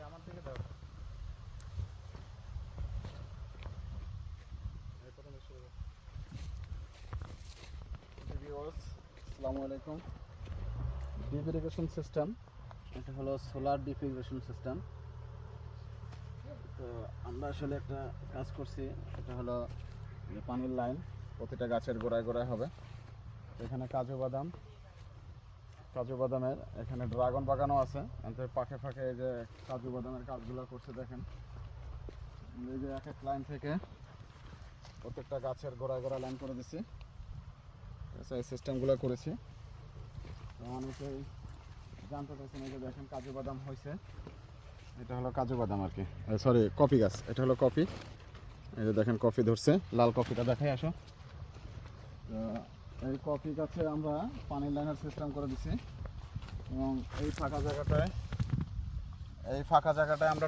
আমার দিকে দাও। আসসালামু আলাইকুম। ডিপ ইরিগেশন সিস্টেম, এটা হলো সোলার ডিপ ইরিগেশন সিস্টেম। তো আমরা আসলে একটা কাজ করছি, এটা হলো পানির লাইন প্রতিটা গাছের গোড়ায় গোড়ায় হবে। এখানে কাজু বাদামের এখানে ড্রাগন বাগানও আছে। এতে পাখে ফাঁকে এই যে কাজু বাদামের কাজগুলো করছে দেখেন। এই যে এক এক লাইন থেকে প্রত্যেকটা গাছের গোড়ায় গোড়ায় লাইন করে দিছি, এই সিস্টেমগুলো করেছি। অনেকেই জানতে চাইছেন, এই যে দেখেন কাজু বাদাম হয়েছে, এটা হলো কাজু বাদাম আর কি, সরি কফি গাছ, এটা হলো কফি। এই যে দেখেন কফি ধরছে, লাল কফিটা দেখাই আসো। তো এই কফি গাছে আমরা পানির লাইনের সিস্টেম করে দিছি এবং এই ফাঁকা জায়গাটায় আমরা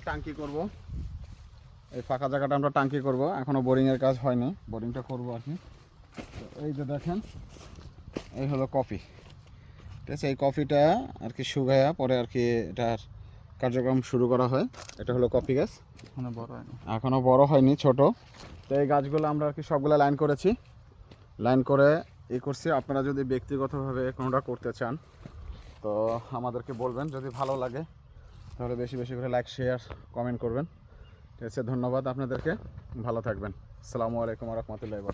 টাঙ্কি করব। এখনও বোরিংয়ের কাজ হয়নি, বোরিংটা করবো আর কি। তো এই যে দেখেন, এই হলো কফি, ঠিক আছে। এই কফিটা আর কি শুকায়া পরে আর কি এটার কার্যক্রম শুরু করা হয়। এটা হলো কফি গাছ, এখনও বড় হয়নি, ছোট। তো এই গাছগুলো আমরা আর কি সবগুলো লাইন করেছি, লাইন করে করছি। আপনারা যদি ব্যক্তিগতভাবে কোনোটা করতে চান তো আমাদেরকে বলবেন, যদি ভালো লাগে তাহলে বেশি বেশি করে লাইক, শেয়ার, কমেন্ট করবেন, ঠিক আছে। ধন্যবাদ আপনাদেরকে, ভালো থাকবেন। আসসালামু আলাইকুম ওয়া রাহমাতুল্লাহি ওয়া বারাকাতুহু।